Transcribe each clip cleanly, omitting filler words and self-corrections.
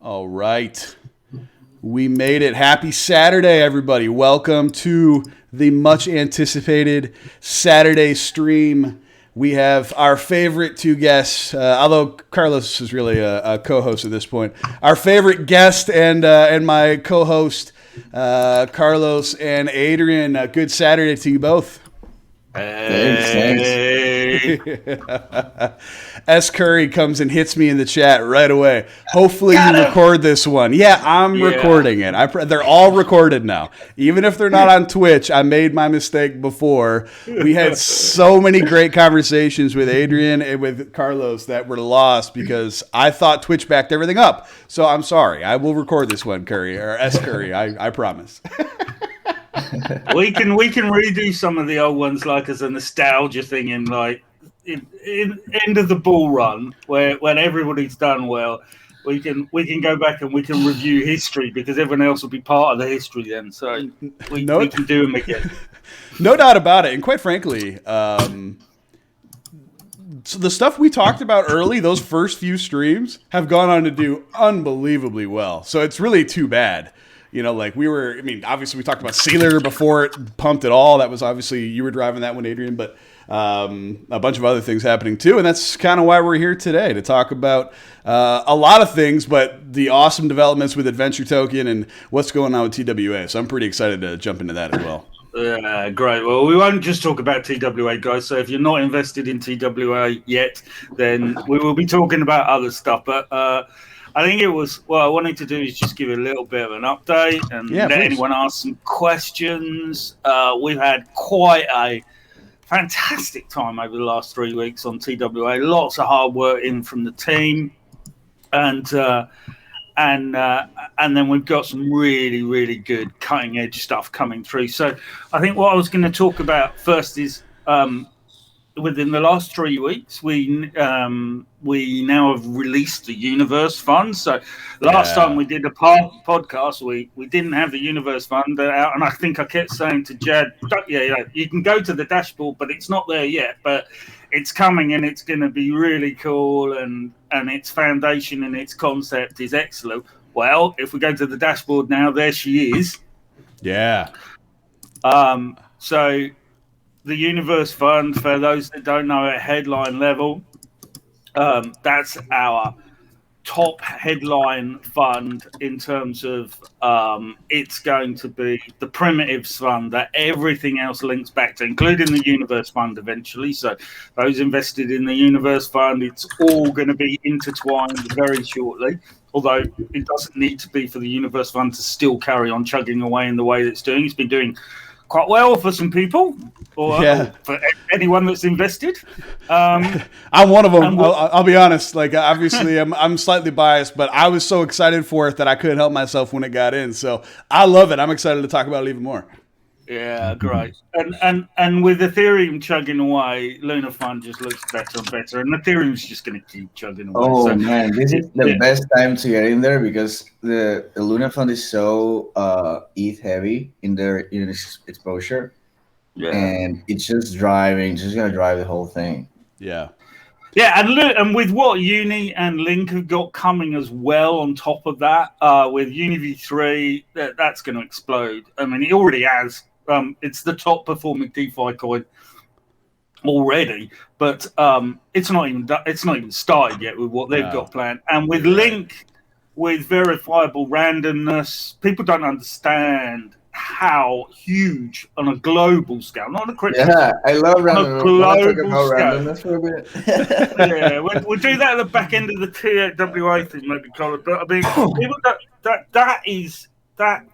All right. We made it. Happy Saturday, everybody. Welcome to the much anticipated Saturday stream. We have our favorite two guests, although Carlos is really a co-host at this point. Our favorite guest and my co-host, Carlos and Adrian. Good Saturday to you both. Thanks. S. Curry comes and hits me in the chat right away. Hopefully you record this one. Yeah, I'm recording it. They're all recorded now. Even if they're not on Twitch, I made my mistake before. We had so many great conversations with Adrian and with Carlos that were lost because I thought Twitch backed everything up. So I'm sorry. I will record this one, Curry, or S. Curry. I promise. we can redo some of the old ones, like as a nostalgia thing in end of the bull run, where when everybody's done well, we can go back and we can review history because everyone else will be part of the history then. So we can do them again. No doubt about it. And quite frankly, so the stuff we talked about early, those first few streams, have gone on to do unbelievably well. So it's really too bad. You know, like obviously we talked about Sealer before it pumped at all. That was obviously, you were driving that one, Adrian, but a bunch of other things happening too. And that's kind of why we're here today, to talk about a lot of things, but the awesome developments with Adventure Token and what's going on with TWA. So I'm pretty excited to jump into that as well. Yeah, great. Well, we won't just talk about TWA, guys. So if you're not invested in TWA yet, then we will be talking about other stuff. But I think what I wanted to do is just give a little bit of an update and let anyone ask some questions. We've had quite a fantastic time over the last 3 weeks on TWA. Lots of hard work in from the team, and then we've got some really, really good cutting edge stuff coming through. So I think what I was going to talk about first is within the last 3 weeks, we now have released the Universe Fund. So last time we did a podcast, we didn't have the Universe Fund out, and I think I kept saying to Jad, you can go to the dashboard, but it's not there yet. But it's coming, and it's going to be really cool, and its foundation and its concept is excellent. Well, if we go to the dashboard now, there she is. Yeah. So the Universe Fund, for those that don't know, at headline level, that's our top headline fund in terms of it's going to be the Primitives Fund that everything else links back to, including the Universe Fund eventually. So those invested in the Universe Fund, it's all going to be intertwined very shortly, although it doesn't need to be for the Universe Fund to still carry on chugging away in the way that it's doing. It's been doing quite well for some people, or for anyone that's invested. I'm one of them. I'll be honest. Like, obviously, I'm slightly biased, but I was so excited for it that I couldn't help myself when it got in. So I love it. I'm excited to talk about it even more. Yeah, great. And with Ethereum chugging away, Luna Fund just looks better and better, and Ethereum's just going to keep chugging away. Oh, man, this is the best time to get in there because the Luna Fund is so ETH heavy in its exposure, and it's just going to drive the whole thing. Yeah. Yeah, and with what Uni and Link have got coming as well on top of that, with Uni V3, that's going to explode. I mean, it already has. It's the top performing DeFi coin already, but it's not even started yet with what they've got planned. And with Link, with verifiable randomness, people don't understand how huge on a global scale, not on a crypto. Yeah, I love randomness. Randomness for a bit. Yeah, we'll do that at the back end of the TWA thing, maybe, Colin. But I mean, people that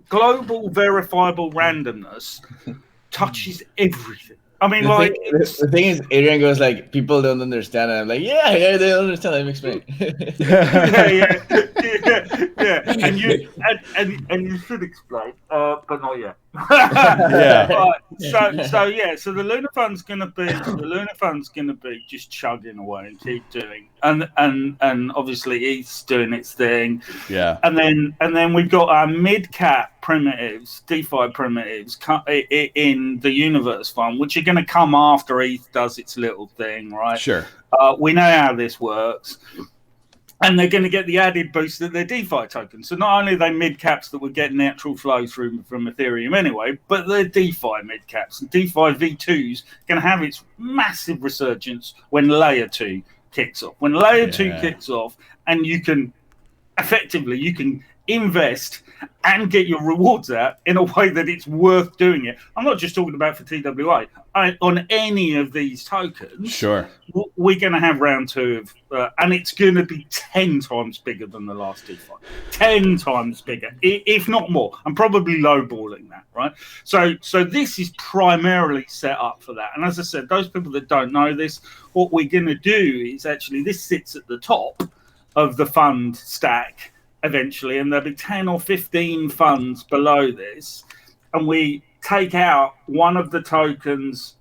global verifiable randomness touches everything. I mean, the thing is, Adrian goes like, people don't understand, and I'm like, yeah, they don't understand. Let me explain. yeah. And you should explain, but not yet. So the Luna Fund's gonna be just chugging away and keep doing, and obviously ETH's doing its thing. Yeah. And then we've got our mid cap primitives, DeFi primitives in the Universe Fund, which are going to come after ETH does its little thing, right? Sure. We know how this works. And they're going to get the added boost that they're DeFi tokens. So not only are they mid caps that would get natural flow through from Ethereum anyway, but they're DeFi mid caps. And DeFi V2 is going to have its massive resurgence when Layer 2 kicks off. When Layer 2 kicks off, and you can invest and get your rewards out in a way that it's worth doing it. I'm not just talking about for TWA. On any of these tokens, sure, we're going to have round 2 of, and it's going to be 10 times bigger than the last DeFi. 10 times bigger, if not more. I'm probably lowballing that, right? So this is primarily set up for that. And as I said, those people that don't know this, what we're going to do is actually this sits at the top of the fund stack eventually, and there'll be 10 or 15 funds below this, and we take out one of the tokens,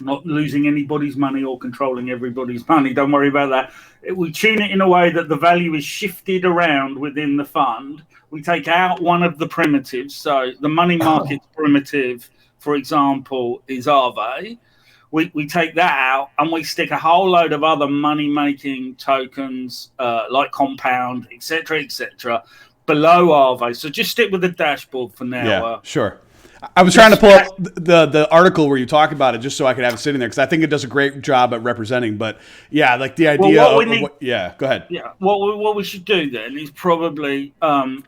not losing anybody's money or controlling everybody's money, don't worry about that. We tune it in a way that the value is shifted around within the fund. We take out one of the primitives, so the money market primitive, for example, is Aave. We take that out and we stick a whole load of other money-making tokens like Compound, etc., below Aave. So just stick with the dashboard for now. Yeah, sure. I was trying to pull up the article where you talk about it just so I could have it sitting there because I think it does a great job at representing. But yeah, like the idea yeah, go ahead. Yeah, what we should do then is probably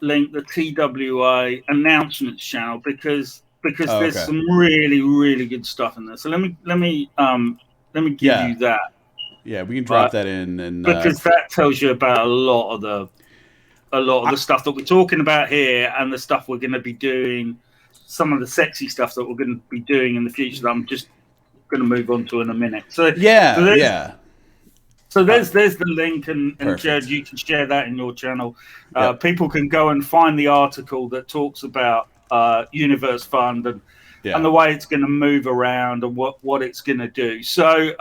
link the TWA announcements channel because there's some really, really good stuff in there. So let me give you that. Yeah, we can drop that in, and because that tells you about a lot of the stuff that we're talking about here, and the stuff we're going to be doing. Some of the sexy stuff that we're going to be doing in the future that I'm just going to move on to in a minute. So So there's the link, and Jared, you can share that in your channel. People can go and find the article that talks about Universe Fund and the way it's going to move around and what it's going to do. So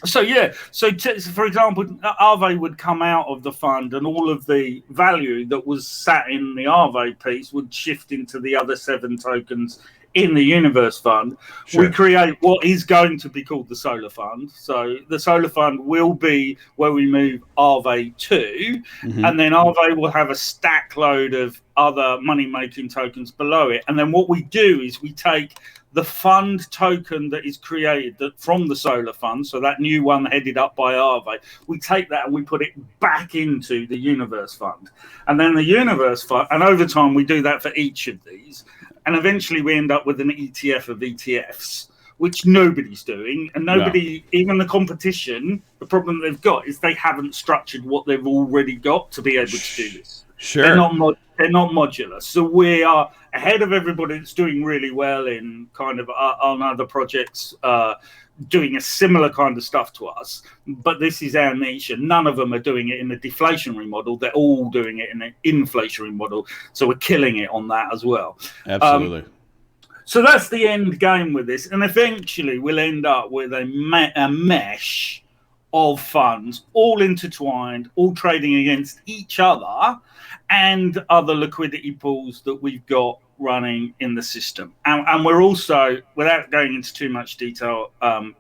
for example, Aave would come out of the fund, and all of the value that was sat in the Aave piece would shift into the other 7 tokens in the Universe Fund. Sure. We create what is going to be called the Solar Fund. So the Solar Fund will be where we move Aave to, and then Aave will have a stack load of other money-making tokens below it. And then what we do is we take the fund token that is created from the Solar Fund, so that new one headed up by Aave, we take that and we put it back into the Universe Fund. And then the Universe Fund, and over time we do that for each of these. And eventually we end up with an ETF of ETFs, which nobody's doing. And nobody, even the competition, the problem they've got is they haven't structured what they've already got to be able to do this. Sure. They're not modular. So we are ahead of everybody that's doing really well in kind of on other projects, doing a similar kind of stuff to us. But this is our niche, and none of them are doing it in a deflationary model. They're all doing it in an inflationary model. So we're killing it on that as well. Absolutely. So that's the end game with this. And eventually we'll end up with a mesh of funds, all intertwined, all trading against each other and other liquidity pools that we've got running in the system. And we're also, without going into too much detail,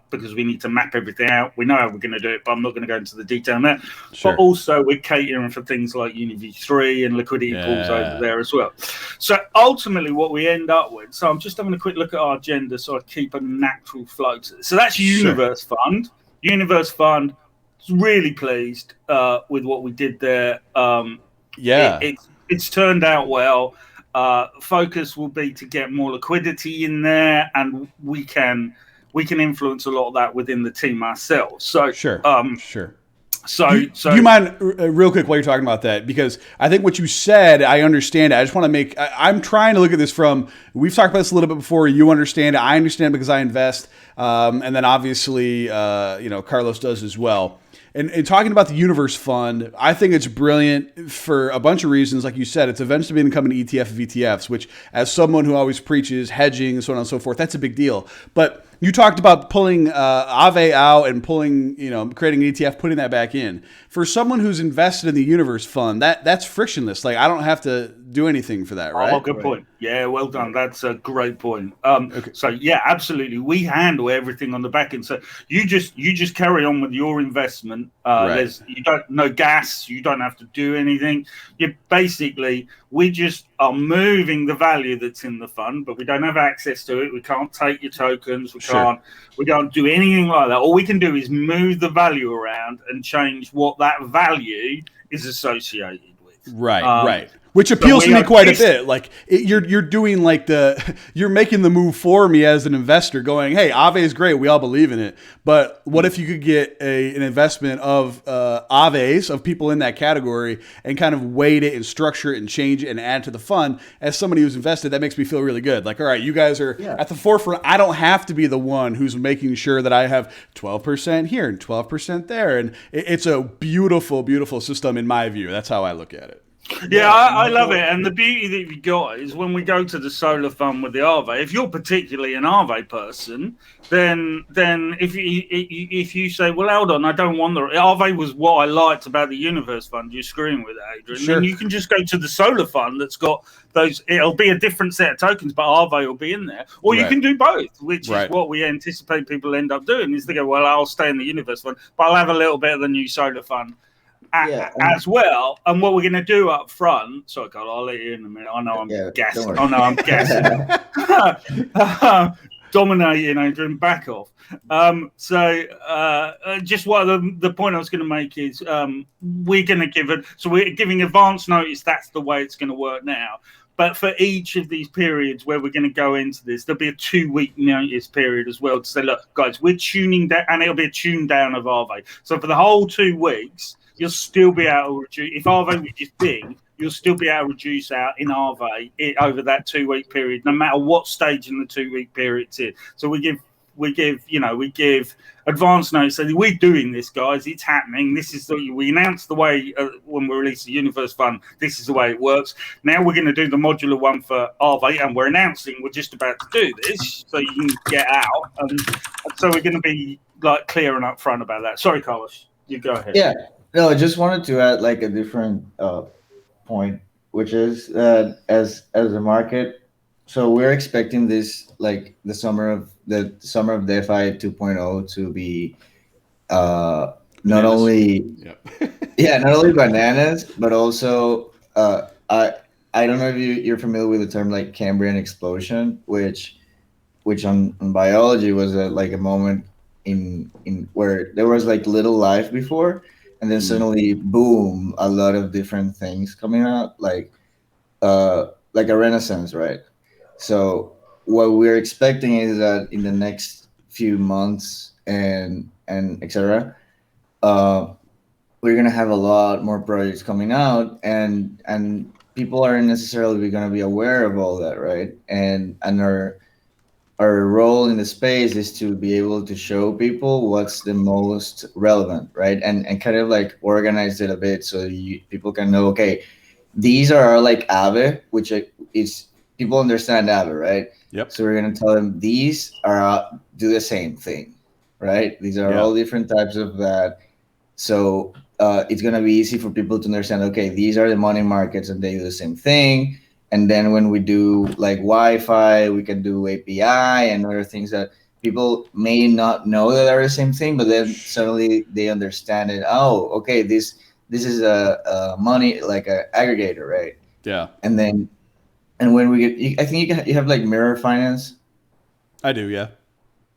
because we need to map everything out, we know how we're going to do it, but I'm not going to go into the detail now. Sure. But also we're catering for things like UniV3 and liquidity pools over there as well. So ultimately what we end up with, so I'm just having a quick look at our agenda so I keep a natural flow to this. So that's Universe Fund. Universe Fund, really pleased with what we did there. It's turned out well. Focus will be to get more liquidity in there, and we can influence a lot of that within the team ourselves. So sure. So do you mind real quick while you're talking about that? Because I think what you said, I understand it. I just want to make, I'm trying to look at this from, we've talked about this a little bit before. You understand it. I understand because I invest. And then obviously, Carlos does as well. And talking about the Universe Fund, I think it's brilliant for a bunch of reasons. Like you said, it's eventually become an ETF of ETFs, which as someone who always preaches hedging and so on and so forth, that's a big deal. But You talked about pulling Aave out and pulling, creating an ETF, putting that back in. For someone who's invested in the Universe Fund, that's frictionless. Like, I don't have to do anything for that, right? Oh, good point. Yeah, well done. That's a great point. Okay. So yeah, absolutely. We handle everything on the back end. So you just carry on with your investment. No gas. You don't have to do anything. We just are moving the value that's in the fund, but we don't have access to it. We can't take your tokens. We can't do anything like that. All we can do is move the value around and change what that value is associated with. Right. Which appeals to me quite a bit. Like you're doing you're making the move for me as an investor, going, "Hey, Aave is great. We all believe in it. But what if you could get an investment of Aaves, of people in that category, and kind of weight it and structure it and change it and add to the fund?" As somebody who's invested, that makes me feel really good. Like, all right, you guys are at the forefront. I don't have to be the one who's making sure that I have 12% here and 12% there, and it's a beautiful, beautiful system in my view. That's how I look at it. Yeah, I love it. And the beauty that you got is when we go to the solar fund with the Aave, if you're particularly an Aave person, then if you say, well, hold on, I don't want the Aave was what I liked about the Universe Fund, you're screwing with it, Adrian. Sure. Then you can just go to the solar fund that's got those, it'll be a different set of tokens, but Aave will be in there. Or you can do both, which is what we anticipate people end up doing, is they go, well, I'll stay in the Universe Fund, but I'll have a little bit of the new solar fund as well. And what we're going to do up front, sorry, Carl, I'll let you in a minute. I know I'm guessing. Oh, no, I'm guessing. Dominating, Adrian, back off. Just what the point I was going to make is we're going to give it, so we're giving advance notice. That's the way it's going to work now. But for each of these periods where we're going to go into this, there'll be a 2-week notice period as well to say, look, guys, we're tuning down, and it'll be a tune down of Aave. So for the whole 2 weeks, you'll still be able to reduce. If Aave was just big, you'll still be able to reduce out in Aave over that 2-week period, no matter what stage in the 2-week period it's in. So we give advance notice. So we're doing this, guys. It's happening. This is we announced the way when we release the Universe Fund. This is the way it works. Now we're going to do the modular one for Aave, and we're announcing we're just about to do this, so you can get out. And so we're going to be clear and upfront about that. Sorry, Carlos, you go ahead. Yeah. No, I just wanted to add a different point, which is that as a market, so we're expecting this the summer of DeFi 2.0 to be not only bananas, but also I don't know if you're familiar with the term Cambrian explosion, which on biology was a moment in where there was little life before. And then suddenly, boom, a lot of different things coming out, like a renaissance, right? So what we're expecting is that in the next few months and etc., we're gonna have a lot more projects coming out, and people aren't necessarily going to be aware of all that, right? And our role in the space is to be able to show people what's the most relevant, right? And kind of organize it a bit so people can know, okay, these are Aave, which is people understand Aave, right? Yep. So we're going to tell them these are do the same thing, right? These are all different types of that. So it's going to be easy for people to understand, okay, these are the money markets and they do the same thing. And then when we do Wi-Fi, we can do API and other things that people may not know that are the same thing, but then suddenly they understand it. Oh, okay, this is a money a aggregator, right? Yeah. And when we get, I think you have Mirror Finance. I do, yeah.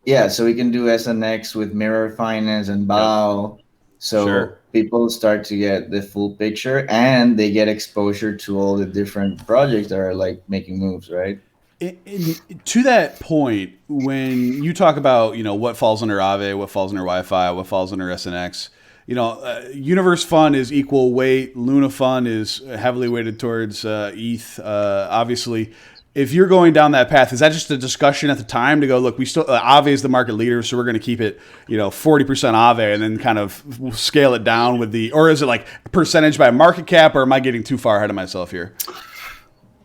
Yeah, so we can do SNX with Mirror Finance and BAO. Yep. So people start to get the full picture and they get exposure to all the different projects that are making moves, right? To that point, when you talk about, what falls under Aave, what falls under Wi-Fi, what falls under SNX, Universe Fund is equal weight. Luna Fund is heavily weighted towards ETH, obviously. If you're going down that path, is that just a discussion at the time to go, look, we still Aave is the market leader, so we're going to keep it, 40% Aave, and then kind of scale it down with or is it percentage by market cap, or am I getting too far ahead of myself here?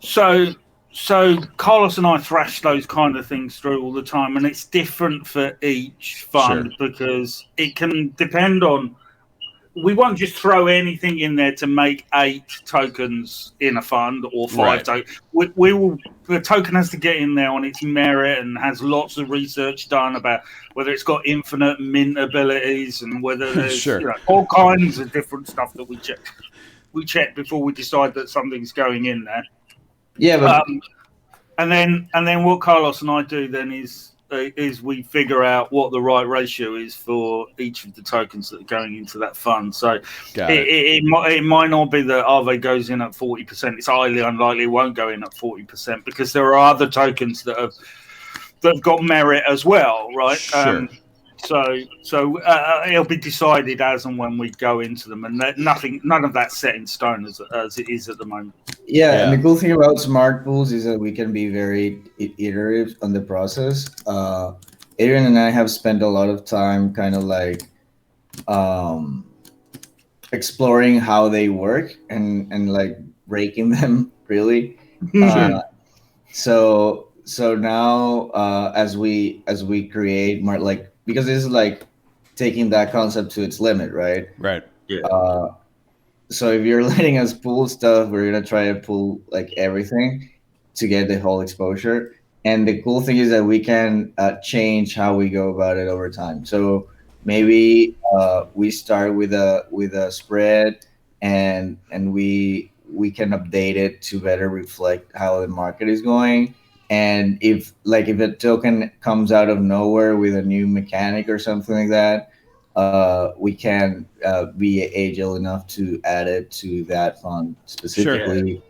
So So Carlos and I thrash those kind of things through all the time, and it's different for each fund because it can depend on. We won't just throw anything in there to make 8 tokens in a fund or 5 tokens. We will. The token has to get in there on its merit and has lots of research done about whether it's got infinite mint abilities and whether there's all kinds of different stuff that we check. We check before we decide that something's going in there. Yeah, but and then what Carlos and I do then is we figure out what the right ratio is for each of the tokens that are going into that fund. So it might not be that Aave goes in at 40%. It's highly unlikely it won't go in at 40% because there are other tokens that have got merit as well, right? Sure. So it'll be decided as and when we go into them, and none of that's set in stone as it is at the moment. Yeah, and the cool thing about smart pools is that we can be very iterative on the process. Adrian and I have spent a lot of time kind of like exploring how they work and like breaking them really. So now as we create more, like, because this is like taking that concept to its limit, right? Right. Yeah. So if you're letting us pull stuff, we're gonna try to pull like everything to get the whole exposure. And the cool thing is that we can change how we go about it over time. So maybe we start with a spread, and we can update it to better reflect how the market is going. And if a token comes out of nowhere with a new mechanic or something like that, we can be agile enough to add it to that fund specifically. Sure.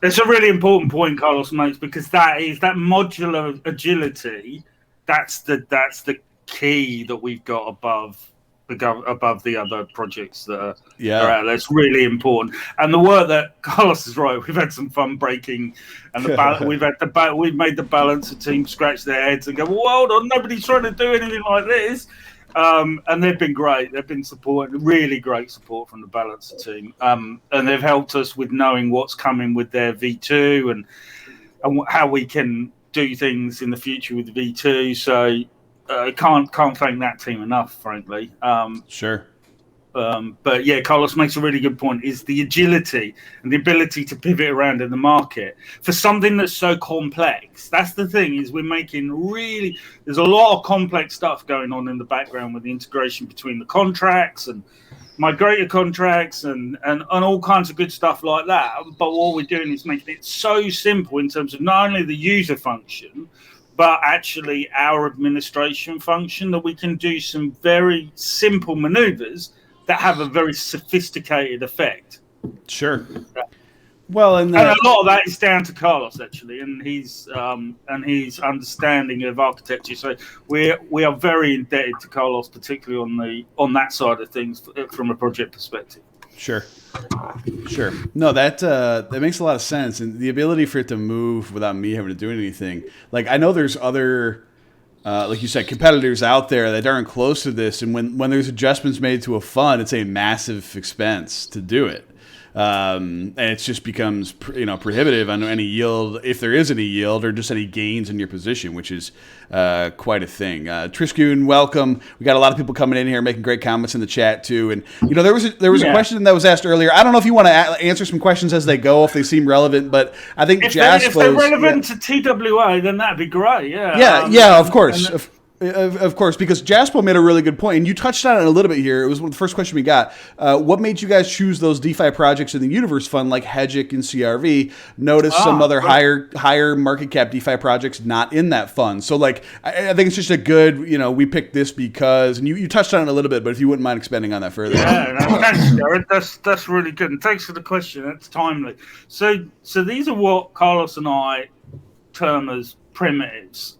It's a really important point Carlos makes, because that modular agility. That's the key that we've got above the other projects that are out there. It's really important. And the work that Carlos is right. We've had some fun breaking, and we've made the balancer team scratch their heads and go, well, hold on, nobody's trying to do anything like this. And they've been great. They've been really great support from the balancer team. And they've helped us with knowing what's coming with their V2 and how we can do things in the future with the V2. So can't thank that team enough, frankly. Sure. But yeah, Carlos makes a really good point, is the agility and the ability to pivot around in the market for something that's so complex. That's the thing, is there's a lot of complex stuff going on in the background with the integration between the contracts and migrator contracts and all kinds of good stuff like that. But what we're doing is making it so simple in terms of not only the user function, but actually our administration function, that we can do some very simple maneuvers that have a very sophisticated effect. Sure. Well, and a lot of that is down to Carlos, actually, and his understanding of architecture. So we are very indebted to Carlos, particularly on that side of things from a project perspective. Sure. No, that makes a lot of sense, and the ability for it to move without me having to do anything. Like, I know there's other, like you said, competitors out there that aren't close to this, and when there's adjustments made to a fund, it's a massive expense to do it. And it just becomes prohibitive on any yield, if there is any yield, or just any gains in your position, which is quite a thing. Triskun, welcome. We got a lot of people coming in here making great comments in the chat too. And there was a question that was asked earlier. I don't know if you want to answer some questions as they go, if they seem relevant, but I think if they're relevant to TWA, then that'd be great. Yeah, of course. Of course, because Jaspo made a really good point, and you touched on it a little bit here. It was the first question we got. What made you guys choose those DeFi projects in the universe fund like Hedgic and CRV? Notice some other higher market cap DeFi projects not in that fund. So, like, I think it's just a good, we picked this because, and you touched on it a little bit, but if you wouldn't mind expanding on that further. Yeah, thanks, Jared. That's really good, and thanks for the question. That's timely. So these are what Carlos and I term as primitives.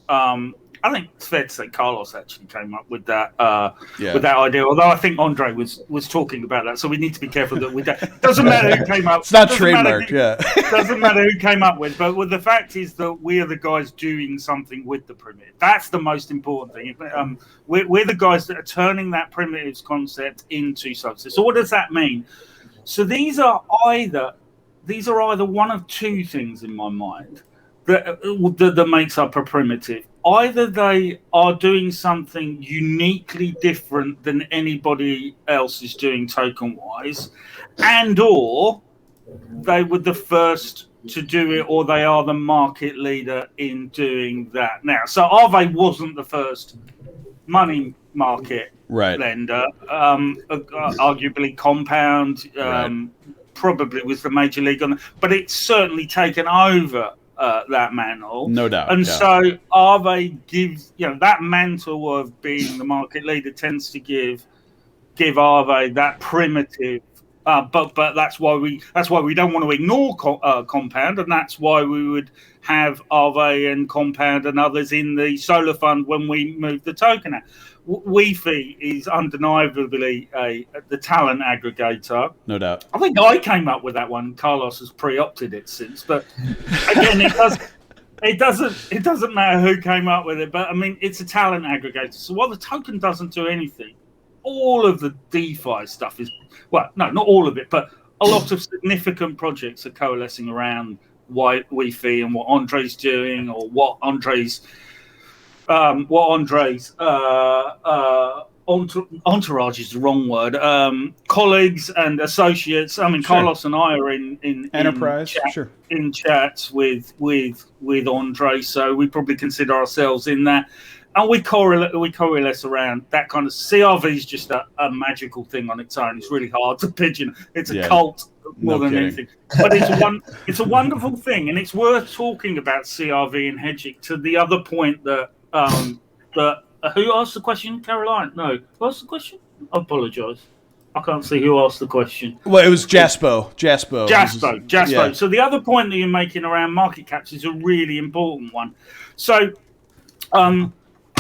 I think it's fair to say Carlos actually came up with that idea. Although I think Andre was talking about that, so we need to be careful that we don't. It doesn't matter who came up. It's not trademarked. It doesn't matter who came up with. But the fact is that we are the guys doing something with the primitive. That's the most important thing. We're the guys that are turning that primitives concept into substance. So what does that mean? So these are either these are either one of two things in my mind that makes up a primitive. Either they are doing something uniquely different than anybody else is doing token-wise, and or they were the first to do it, or they are the market leader in doing that now. So Aave wasn't the first money market lender. Arguably Compound probably was the major league on, but it's certainly taken over that mantle, no doubt. And so Aave gives, that mantle of being the market leader tends to give Aave that primitive. But that's why we don't want to ignore Compound, and that's why we would have Aave and Compound and others in the solar fund when we move the token out. Wi-Fi is undeniably the talent aggregator. No doubt. I think I came up with that one. Carlos has pre-opted it since, but again, it doesn't matter who came up with it. But I mean, it's a talent aggregator. So while the token doesn't do anything, all of the DeFi stuff is, well, no, not all of it, but a lot of significant projects are coalescing around Wi-Fi and what Andre's doing, or what Andre's entourage is the wrong word. Colleagues and associates. I mean, sure. Carlos and I are in enterprise, in chats with Andre, so we probably consider ourselves in that. And we coalesce around that kind of. CRV is just a magical thing on its own. It's really hard to pigeon. It's a cult more than anything. But it's a wonderful thing, and it's worth talking about CRV and hedging. To the other point that who asked the question? Caroline? No, who asked the question? I apologise. I can't see who asked the question. Well, it was Jaspo. Yeah. So the other point that you're making around market caps is a really important one. So,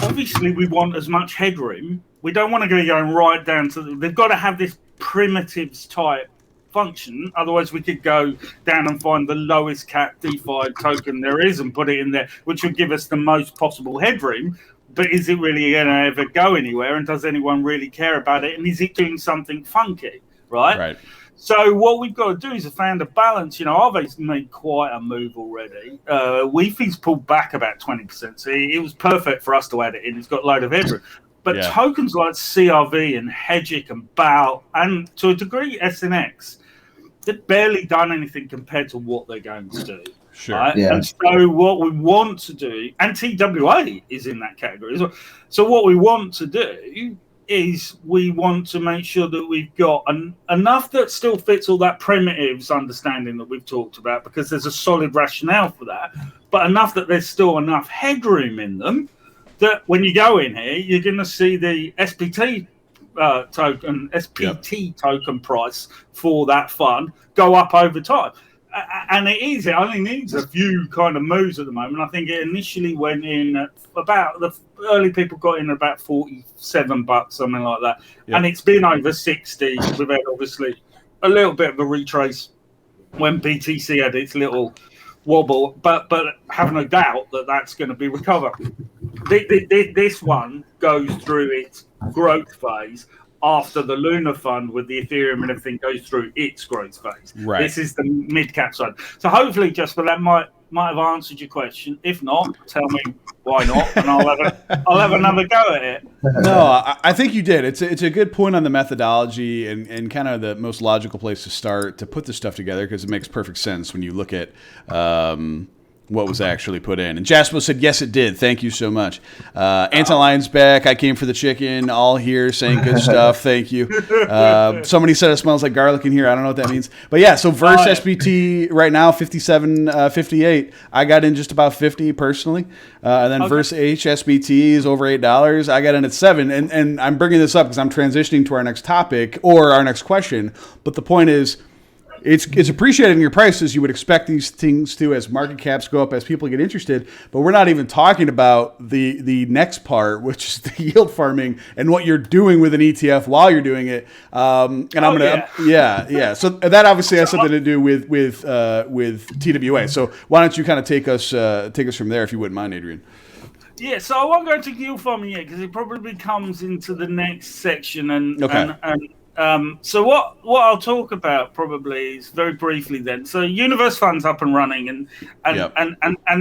obviously, we want as much headroom. We don't want to go going right down to. They've got to have this primitives type function. Otherwise, we could go down and find the lowest cap DeFi token there is and put it in there, which would give us the most possible headroom. But is it really going to ever go anywhere? And does anyone really care about it? And is it doing something funky? Right. So what we've got to do is find a balance. Aave's made quite a move already. Wi-Fi's pulled back about 20%. So it was perfect for us to add it in. It's got a load of headroom. But tokens like CRV and Hedgic and BAL, and to a degree SNX, they've barely done anything compared to what they're going to do. Sure. Right? Yeah. And so what we want to do, and TWA is in that category as well. So what we want to do is we want to make sure that we've got enough that still fits all that primitives understanding that we've talked about, because there's a solid rationale for that, but enough that there's still enough headroom in them that when you go in here, you're going to see the SPT token price for that fund go up over time. And it only needs a few kind of moves at the moment. I think it initially went in at about, the early people got in at about $47, something like that. Yep. And it's been over 60. We've had obviously a little bit of a retrace when BTC had its little wobble, but have no doubt that that's going to be recovered. This one goes through its growth phase after the Luna Fund with the Ethereum and everything goes through its growth phase. Right. This is the mid-cap side. So hopefully, Jasper, that might have answered your question. If not, tell me why not, and I'll have another go at it. No, I think you did. It's a good point on the methodology and kind of the most logical place to start to put this stuff together, because it makes perfect sense when you look at what was actually put in. And Jasper said, yes, it did. Thank you so much. Anton Lyon's back. I came for the chicken. All here saying good stuff. Thank you. Somebody said it smells like garlic in here. I don't know what that means. But yeah, so Verse SBT right now, 57.58. I got in just about 50 personally. And then Verse HSBT is over $8. I got in at 7. And I'm bringing this up because I'm transitioning to our next topic or our next question. But the point is, It's appreciating your prices. You would expect these things to, as market caps go up, as people get interested. But we're not even talking about the next part, which is the yield farming and what you're doing with an ETF while you're doing it. So that obviously has something to do with TWA. So why don't you kind of take us from there, if you wouldn't mind, Adrian? Yeah, so I won't go into yield farming yet because it probably comes into the next section, and So what I'll talk about probably is very briefly then. So Universe Fund's up and running, and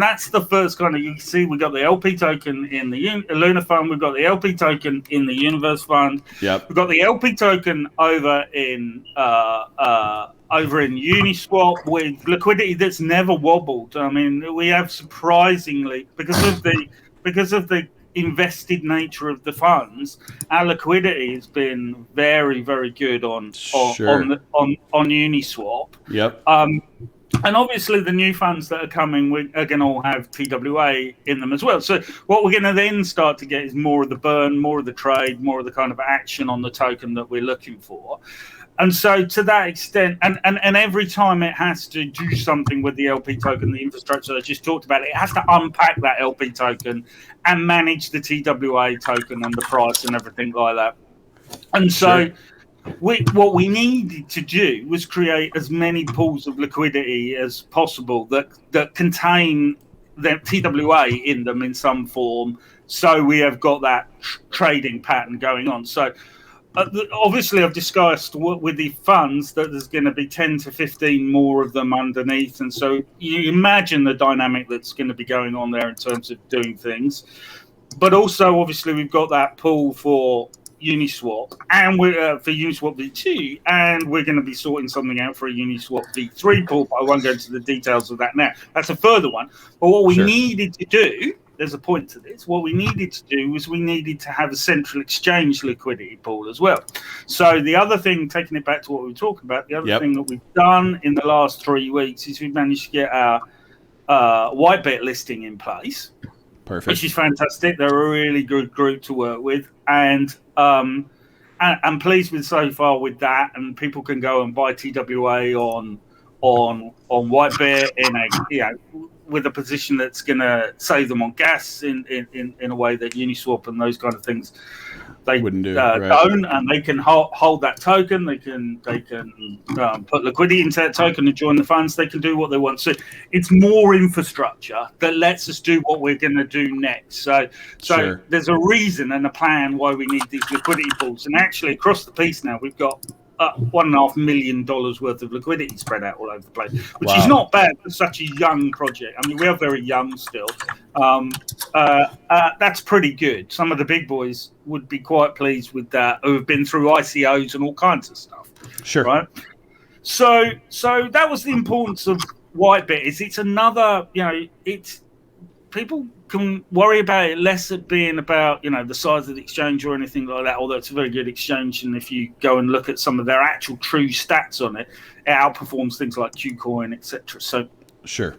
that's the first kind of, you can see we've got the LP token in the Luna Fund, we've got the LP token in the Universe Fund, we've got the LP token over in Uniswap with liquidity that's never wobbled. I mean, we have surprisingly, because of the invested nature of the funds, our liquidity has been very, very good on Uniswap. Yep. And obviously the new funds that are coming are going to all have TWA in them as well. So what we're going to then start to get is more of the burn, more of the trade, more of the kind of action on the token that we're looking for. And so to that extent, and every time it has to do something with the LP token, the infrastructure I just talked about, it has to unpack that LP token and manage the TWA token and the price and everything like that. And so what we needed to do was create as many pools of liquidity as possible that contain the TWA in them in some form. So we have got that trading pattern going on. So obviously, I've discussed with the funds that there's going to be 10 to 15 more of them underneath. And so you imagine the dynamic that's going to be going on there in terms of doing things. But also, obviously, we've got that pool for Uniswap and we're for Uniswap V2, and we're going to be sorting something out for a Uniswap V3 pool. But I won't go into the details of that now. That's a further one. But what we needed to do, there's a point to this. What we needed to do was we needed to have a central exchange liquidity pool as well. So the other thing, taking it back to what we were talking about, the other thing that we've done in the last 3 weeks is we've managed to get our Whitebit listing in place. Perfect. Which is fantastic. They're a really good group to work with, and I'm pleased with so far with that. And people can go and buy TWA on Whitebit in with a position that's going to save them on gas in a way that Uniswap and those kind of things they wouldn't do. Don't, and they can hold that token. They can put liquidity into that token and join the funds. They can do what they want. So it's more infrastructure that lets us do what we're going to do next. So there's a reason and a plan why we need these liquidity pools. And actually, across the piece now, we've got $1.5 million worth of liquidity spread out all over the place, which is not bad for such a young project. I mean, we are very young still. That's pretty good. Some of the big boys would be quite pleased with that, who have been through ICOs and all kinds of stuff. Sure. Right. So that was the importance of Whitebit. Is it's another, it's people can worry about it less at being about, the size of the exchange or anything like that, although it's a very good exchange. And if you go and look at some of their actual true stats on it, it outperforms things like Qcoin, etc. So sure,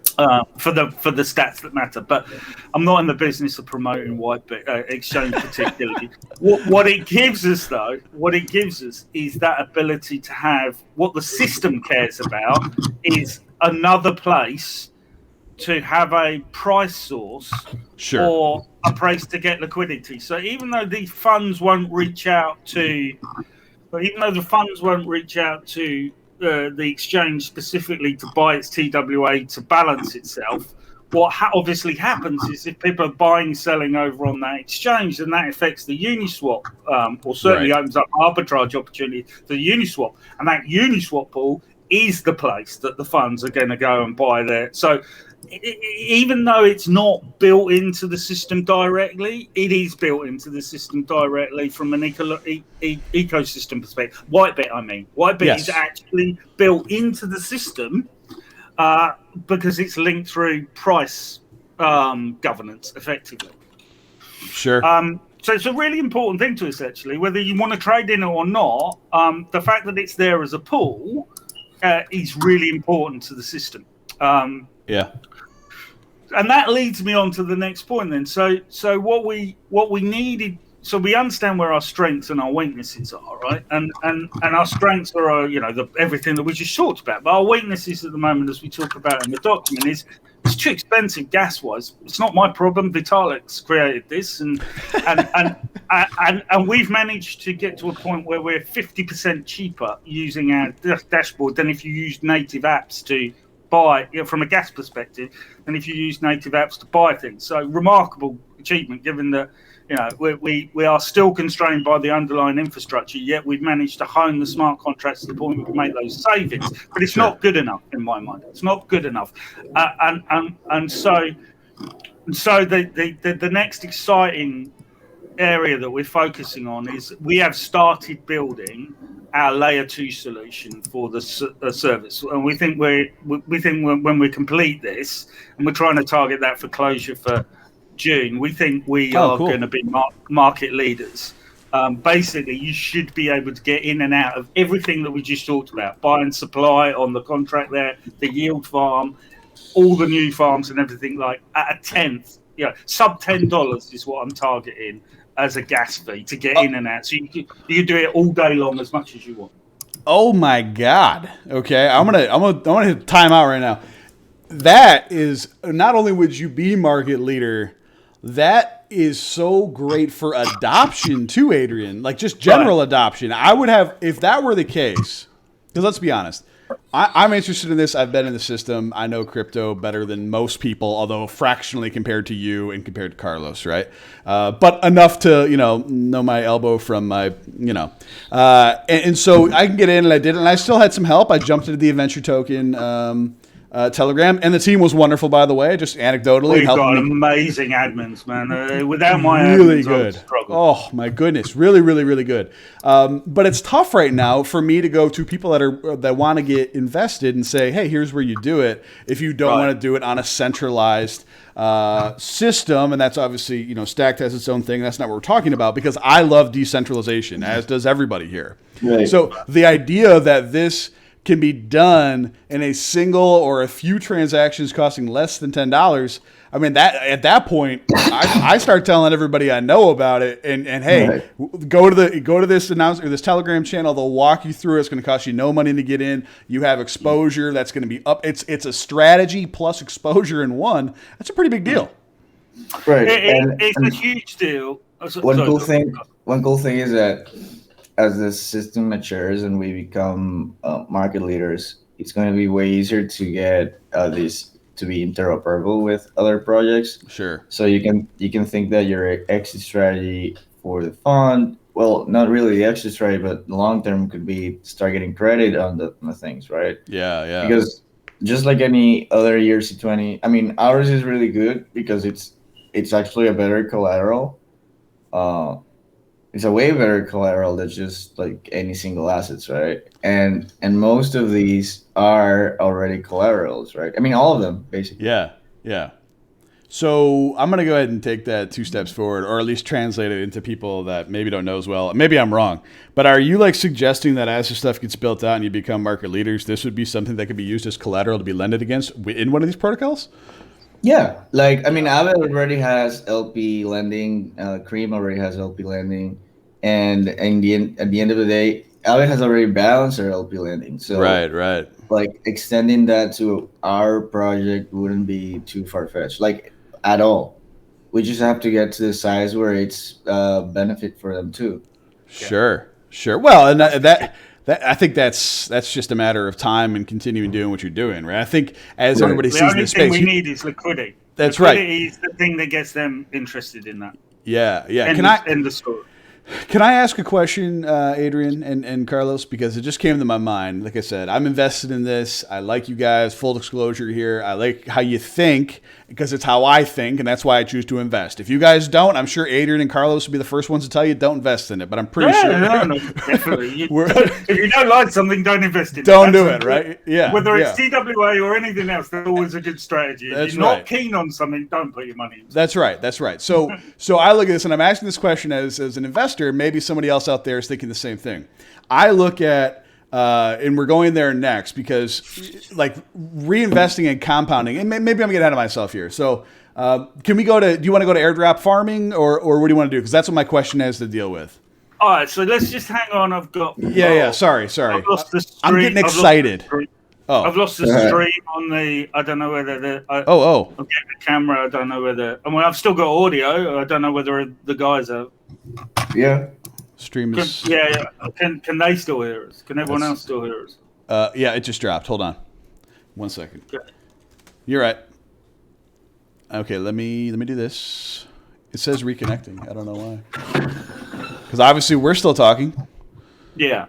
for the stats that matter. But I'm not in the business of promoting Whitebit exchange particularly. What it gives us, though, is that ability to have what the system cares about is another place to have a price source or a place to get liquidity. So even though the funds won't reach out to, the exchange specifically to buy its TWA to balance itself, what obviously happens is if people are buying, selling over on that exchange, then that affects the Uniswap, or certainly opens up arbitrage opportunity for the Uniswap, and that Uniswap pool is the place that the funds are going to go and buy there. So even though it's not built into the system directly, it is built into the system directly from an ecosystem perspective. Whitebit is actually built into the system because it's linked through price governance effectively. Sure. So it's a really important thing to us, actually, whether you want to trade in it or not. The fact that it's there as a pool is really important to the system. And that leads me on to the next point then. So what we needed, so we understand where our strengths and our weaknesses are, right? And our strengths are everything that we just talked about. But our weaknesses at the moment, as we talk about in the document, is it's too expensive gas wise. It's not my problem. Vitalik's created this, and we've managed to get to a point where we're 50% cheaper using our dashboard than if you used native apps to buy, from a gas perspective, than if you use native apps to buy things. So remarkable achievement, given that we are still constrained by the underlying infrastructure, yet we've managed to hone the smart contracts to the point we can make those savings. But it's not good enough in my mind. It's not good enough, and so the next exciting area that we're focusing on is we have started building our layer 2 solution for the service, and we think when we complete this, and we're trying to target that for closure for June, we think we are going to be market leaders. Basically, you should be able to get in and out of everything that we just talked about: buy and supply on the contract there, the yield farm, all the new farms and everything, like at a tenth. Sub $10 is what I'm targeting as a gas fee to get in and out. So you can do it all day long as much as you want. Oh my God. Okay. I'm gonna hit time out right now. That is, not only would you be market leader, that is so great for adoption too, Adrian. Like just general adoption. I would have, if that were the case, because let's be honest, I'm interested in this. I've been in the system. I know crypto better than most people, although fractionally compared to you and compared to Carlos, right? But enough to, know my elbow from my, and so I can get in, and I did it, and I still had some help. I jumped into the Adventure Token Telegram, and the team was wonderful, by the way, just anecdotally. We've got amazing admins, man. Without my really admins, good. Oh my goodness, really, really, really good. But it's tough right now for me to go to people that want to get invested and say, hey, here's where you do it. If you don't want to do it on a centralized system, and that's obviously, Stacked has its own thing. That's not what we're talking about, because I love decentralization, as does everybody here. Right. So the idea that this can be done in a single or a few transactions costing less than $10. I mean, that at that point, I start telling everybody I know about it, and hey, go to this announcement or this Telegram channel. They'll walk you through. It's going to cost you no money to get in. You have exposure that's going to be up. It's a strategy plus exposure in one. That's a pretty big deal. Right, it's a huge deal. One cool thing is that as the system matures and we become market leaders, it's going to be way easier to get these to be interoperable with other projects. Sure. So you can think that your exit strategy for the fund, well, not really the exit strategy, but long term could be start getting credit on the things, right? Yeah. Because just like any other ERC20, I mean, ours is really good because it's actually a better collateral. It's a way better collateral than just like any single assets, right? And most of these are already collaterals, right? I mean, all of them, basically. Yeah. So I'm going to go ahead and take that 2 steps forward, or at least translate it into people that maybe don't know as well. Maybe I'm wrong, but are you like suggesting that as this stuff gets built out and you become market leaders, this would be something that could be used as collateral to be lended against in one of these protocols? Yeah, like, I mean, Aave already has LP lending, Cream already has LP lending. And at the end of the day, Aave has already balanced their LP lending. So right. Like extending that to our project wouldn't be too far-fetched, like at all. We just have to get to the size where it's benefit for them too. Sure. Well, and that I think that's just a matter of time and continuing doing what you're doing, right? I think as everybody sees in the space, the only thing we need is liquidity. That's liquidity is the thing that gets them interested in that. Yeah. End the story. Can I ask a question, Adrian and Carlos? Because it just came to my mind. Like I said, I'm invested in this. I like you guys. Full disclosure here. I like how you think, because it's how I think, and that's why I choose to invest. If you guys don't, I'm sure Adrian and Carlos will be the first ones to tell you don't invest in it. But I'm pretty sure. No, definitely. If you don't like something, don't invest in it. Don't do it, right? Yeah. Whether it's TWA or anything else, that's always a good strategy. If you're not keen on something, don't put your money in. That's right. So I look at this, and I'm asking this question as an investor. Maybe somebody else out there is thinking the same thing. I look at, and we're going there next, because like reinvesting and compounding, and maybe I'm getting ahead of myself here. So do you want to go to airdrop farming, or what do you want to do? Because that's what my question has to deal with. All right, so let's just hang on. I've got... Yeah, sorry. I've lost the stream. I'm getting excited. I've lost the stream on the... I don't know whether... I'm getting the camera. I don't know whether... I mean, I've still got audio. I don't know whether the guys are... Yeah. Stream is... Yeah. Can they still hear us? Can everyone else still hear us? Yeah, it just dropped. Hold on. 1 second. Okay. You're right. Okay, let me do this. It says reconnecting. I don't know why. Because obviously we're still talking. Yeah.